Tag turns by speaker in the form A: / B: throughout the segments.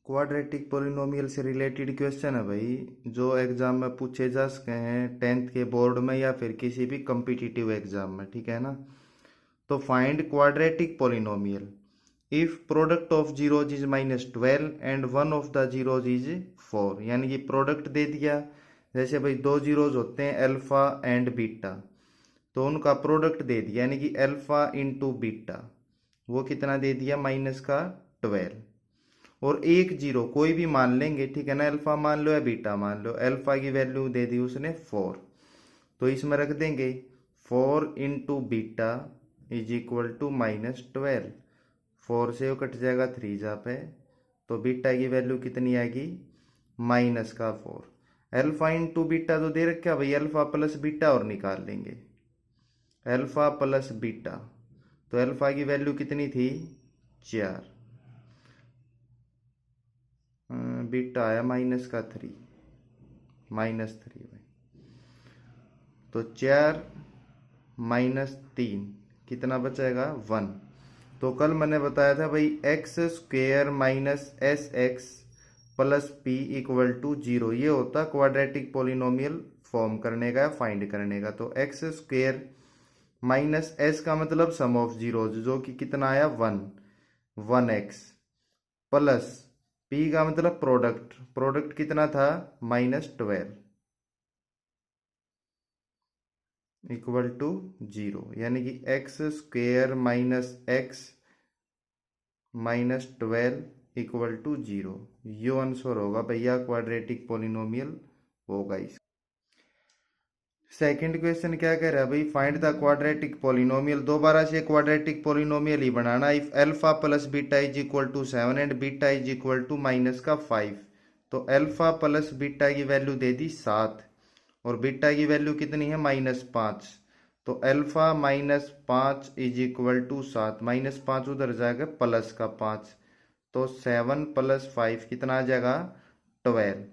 A: Quadratic polynomial से related question है भाई, जो एग्जाम में पूछे जा सके हैं 10th के बोर्ड में या फिर किसी भी कम्पिटिटिव एग्जाम में। ठीक है ना। तो find quadratic polynomial if product of zeros is -12 and one of the zeros is 4। यानी कि प्रोडक्ट दे दिया, जैसे भाई दो जीरोज होते हैं अल्फा एंड बीटा, तो उनका प्रोडक्ट दे दिया यानी कि अल्फा इंटू बीटा, वो कितना दे दिया -12। और एक जीरो कोई भी मान लेंगे, ठीक है ना, अल्फा मान लो या बीटा मान लो, अल्फा की वैल्यू दे दी उसने 4, तो इसमें रख देंगे 4 into beta is equal to -12। 4 से वो कट जाएगा 3 जा पे, तो बीटा की वैल्यू कितनी आएगी -4। अल्फा इंटू बीटा तो दे रखा भाई, अल्फा प्लस बीटा और निकाल लेंगे, अल्फा प्लस बीटा, तो अल्फा की वैल्यू कितनी थी 4, बीटा आया -3 भाई, तो 4 -3 कितना बचेगा 1। तो कल मैंने बताया था भाई x² minus s x plus p equal to 0, ये होता क्वाड्रेटिक पोलिनोमियल फॉर्म करने का या फाइंड करने का। तो x² माइनस एस का मतलब सम ऑफ जीरोज, जो कि कितना आया 1x, प्लस पी का मतलब प्रोडक्ट, प्रोडक्ट कितना था -12 इक्वल टू 0, यानी कि x² minus x -12 equal to 0, यो आंसर होगा भैया, क्वाड्रेटिक पोलिनोमियल होगा इस। सेकंड क्वेश्चन क्या कह रहा है भाई, फाइंड द क्वाड्रेटिक पोलिनोमियल। दोबारा से क्वाड्रेटिक पोलिनोमियल ही बनाना। If alpha plus beta is equal to 7 and beta is equal to -5, तो अल्फा प्लस बीटा की वैल्यू दे दी 7 और बीटा की वैल्यू कितनी है -5, तो अल्फा -5 इज इक्वल टू 7, -5 उधर जाएगा प्लस का 5, तो 7 + 5 कितना आ जाएगा 12,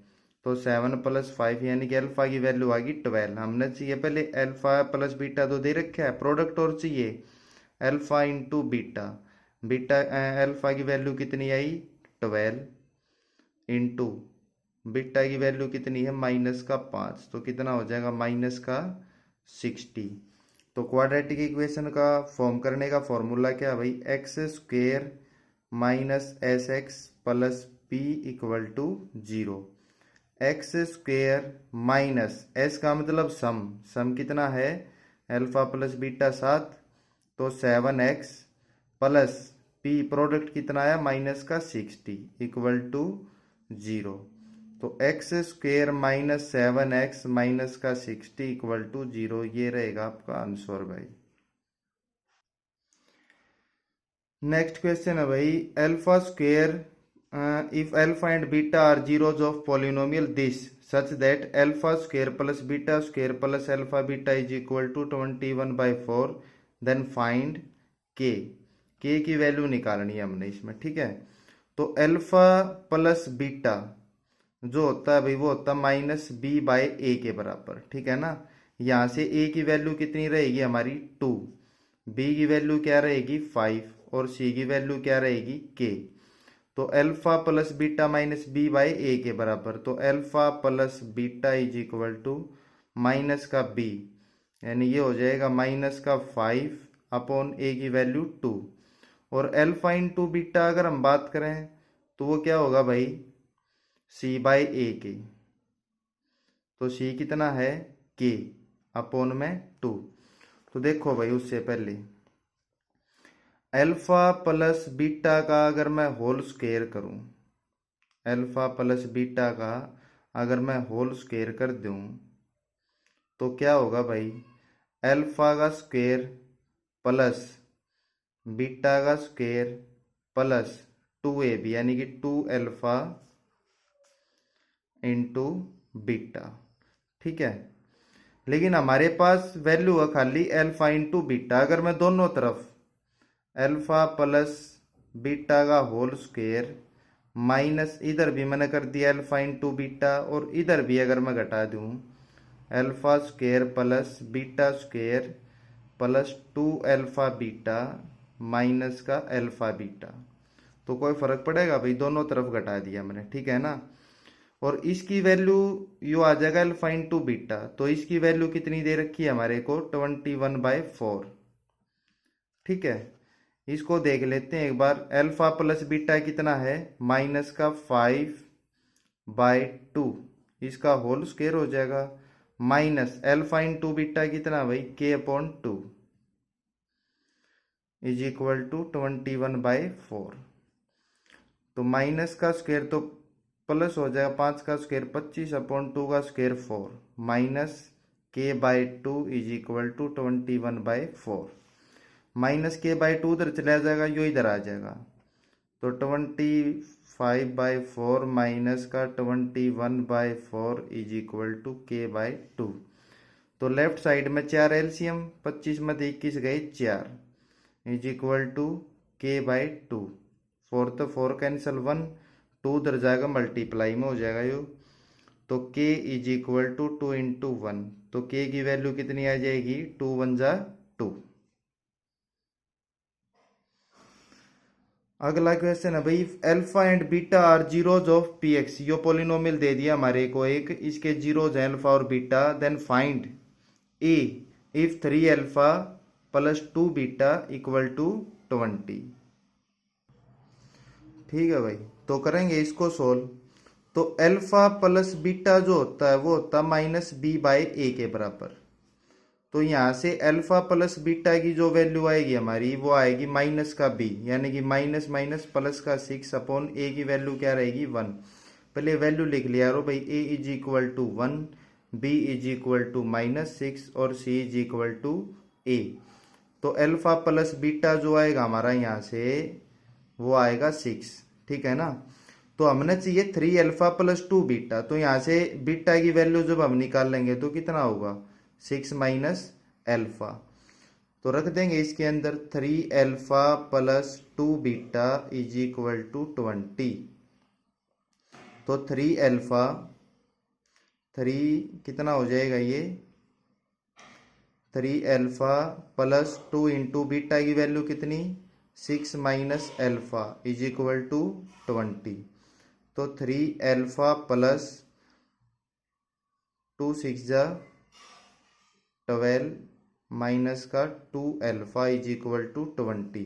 A: तो 7 + 5 यानी कि अल्फा की वैल्यू आ गई 12। हमने चाहिए पहले अल्फा प्लस बीटा तो दे रखा है, प्रोडक्ट और चाहिए alpha into beta, beta alpha की वैल्यू कितनी आई 12 इंटू बीटा की वैल्यू कितनी है -5, तो कितना हो जाएगा -60। तो क्वाड्रेटिक इक्वेशन का फॉर्म करने का फॉर्मूला क्या है भाई, x² minus s x plus p equal to 0। x² minus s का मतलब सम कितना है अल्फा प्लस बीटा 7, तो 7x प्लस पी प्रोडक्ट कितना आया -60 इक्वल टू 0, तो x² minus 7x -60 equal to 0, ये रहेगा आपका आंसर भाई। नेक्स्ट क्वेश्चन है भाई, alpha square if alpha and beta are zeros of polynomial this such that alpha square plus beta square plus alpha beta is equal to 21/4, then find k की value निकालनी है हमने इसमें। ठीक है, तो अल्फा प्लस बीटा जो होता है भाई वो होता है -b/a के बराबर। ठीक है ना, यहाँ से a की वैल्यू कितनी रहेगी हमारी 2, b की वैल्यू क्या रहेगी 5 और c की वैल्यू क्या रहेगी k। तो अल्फा प्लस बीटा -b/a के बराबर, तो alpha plus beta is equal to minus का b, यानी ये हो जाएगा -5/a की वैल्यू 2, और अल्फा इंटू बीटा अगर हम बात करें तो वो क्या होगा भाई c/a के, तो c कितना है k/2। तो देखो भाई उससे पहले अल्फा प्लस बीटा का अगर मैं होल स्क्वायर करूं, अल्फा प्लस बीटा का अगर मैं होल स्क्वायर कर दूं तो क्या होगा भाई, अल्फा का स्क्वायर प्लस बीटा का स्क्वायर प्लस 2ab, यानी कि 2 अल्फा इंटू बीटा। ठीक है, लेकिन हमारे पास वैल्यू है खाली अल्फा इंटू बीटा। अगर मैं दोनों तरफ अल्फा प्लस बीटा का होल स्क्वायर माइनस इधर भी मैंने कर दिया अल्फा इंटू बीटा, और इधर भी अगर मैं घटा दूं alpha square plus beta square plus 2 alpha beta minus का अल्फा बीटा, तो कोई फर्क पड़ेगा भाई, दोनों तरफ घटा दिया मैंने, ठीक है ना। और इसकी वैल्यू यू आ जाएगा अल्फा इंटू बीटा, तो इसकी वैल्यू कितनी दे रखी है हमारे को 21/4, ठीक है। इसको देख लेते हैं एक बार, अल्फा प्लस बीटा कितना है -5/2, इसका होल स्क्वायर हो जाएगा, माइनस अल्फा इंटू बीटा कितना भाई k/2 इज इक्वल टू 21/4। तो माइनस का स्क्वायर तो प्लस हो जाएगा, 5 का स्क्वायर 25/2 का square 4 minus k/2 is equal to 21/4। Minus k/2 उधर चला जाएगा, यो इधर आ जाएगा, तो 25/4 माइनस का 21/4 इज इक्वल टू k/2। तो लेफ्ट साइड में 4 एलसीएम, 25 में 21 गए 4 इज इक्वल टू k/2। 4 तो 4 कैंसिल, 1 2 उधर जाएगा, मल्टीप्लाई में हो जाएगा यो, तो k is equal to 2 into 1, तो k की वैल्यू कितनी आ जाएगी 2 1 जा 2। अगला क्वेश्चन है भाई, alpha and beta are zeros of p x, यो पोलिनोमियल दे दिया हमारे को एक, इसके जीरोज है अल्फा और beta, then find a if 3 alpha plus 2 beta equal to 20। ठीक है भाई, तो करेंगे इसको सोल्व। तो अल्फा प्लस बीटा जो होता है वो होता है -b/a के बराबर। तो यहाँ से अल्फा प्लस बीटा की जो वैल्यू आएगी हमारी वो आएगी माइनस का b, यानी कि माइनस माइनस प्लस का 6/a की वैल्यू क्या रहेगी 1। पहले वैल्यू लिख लिया रो भाई, a is equal to 1, b is equal to -6 और c is equal to a। तो अल्फा प्लस बीटा जो आएगा हमारा यहाँ से वो आएगा 6, ठीक है ना। तो हमने चाहिए 3 अल्फा प्लस 2 बीटा, तो यहाँ से बीटा की वैल्यू जब हम निकाल लेंगे तो कितना होगा 6 माइनस अल्फा, तो रख देंगे इसके अंदर 3 alpha plus 2 beta is equal to 20। तो 3 अल्फा 3 कितना हो जाएगा ये 3 अल्फा प्लस 2 इंटू बीटा की वैल्यू कितनी 6 minus alpha is equal to 20। तो 3 अल्फा प्लस 2 6 जा 12 माइनस का 2 अल्फा इज इक्वल टू 20।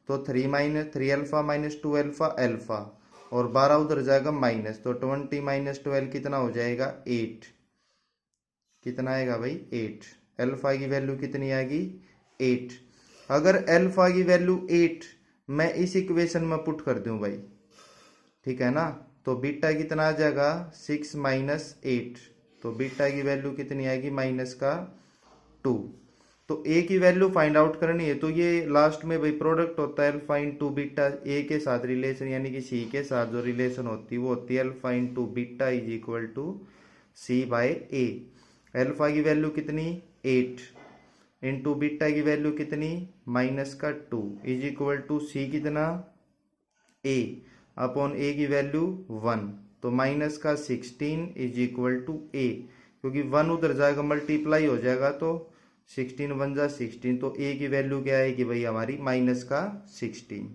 A: तो 3 अल्फा माइनस 2 अल्फा अल्फा, और 12 उधर जाएगा माइनस, तो 20 माइनस 12 कितना हो जाएगा 8। कितना आएगा भाई 8। अल्फा की वैल्यू कितनी आएगी 8। अगर अल्फा की वैल्यू 8 मैं इस इक्वेशन में पुट कर दूं भाई, ठीक है ना, तो बीटा कितना आ जाएगा 6 माइनस 8, तो बीटा की वैल्यू कितनी आएगी माइनस का 2। तो a की वैल्यू फाइंड आउट करनी है, तो ये लास्ट में भाई प्रोडक्ट होता है अल्फा इंटू बीटा, a के साथ रिलेशन यानी कि c के साथ जो रिलेशन होती है वो होती है alpha into beta is equal to c/a। Alpha की वैल्यू कितनी 8 इंटू बीटा की वैल्यू कितनी माइनस का 2 इज इक्वल टू c कितना a अपॉन a की वैल्यू 1, तो माइनस का 16 इज इक्वल टू a, क्योंकि 1 उधर जाएगा मल्टीप्लाई हो जाएगा, तो 16 1 जा 16, तो a की वैल्यू क्या आएगी भाई हमारी माइनस का 16।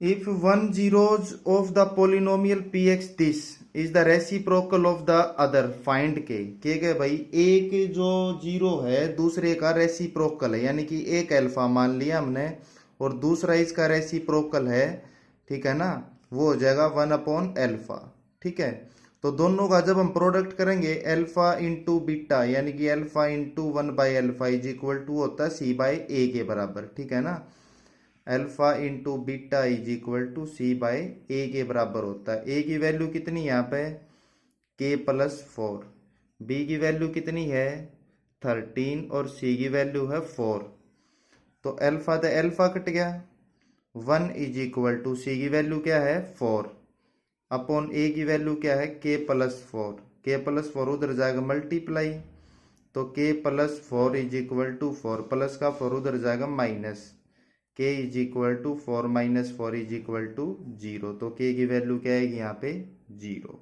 A: If one zeros of the polynomial px this is the reciprocal of the other, find के भाई एक जो जीरो है दूसरे का रेसिप्रोकल है, यानी कि एक अल्फा मान लिया हमने और दूसरा इसका रेसिप्रोकल है, ठीक है ना, वो हो जाएगा 1/अल्फा, ठीक है। तो दोनों का जब हम प्रोडक्ट करेंगे अल्फा इंटू बीटा यानी कि अल्फा इंटू 1/अल्फा इज इक्वल टू होता है c/a के बराबर, ठीक है ना। Alpha into beta is equal to c/a के बराबर होता है। a की वैल्यू कितनी यहाँ पे k+4, b की वैल्यू कितनी है 13 और c की वैल्यू है 4। तो अल्फा तो अल्फा कट गया, 1 इज इक्वल टू c की वैल्यू क्या है 4 अपॉन a की वैल्यू क्या है k+4, k+4 उधर जाएगा मल्टीप्लाई, तो k+4 is equal to 4 plus का 4 उधर जाएगा minus, k is equal to 4 minus 4 is equal to 0, तो k की वैल्यू क्या आएगी यहाँ पे 0।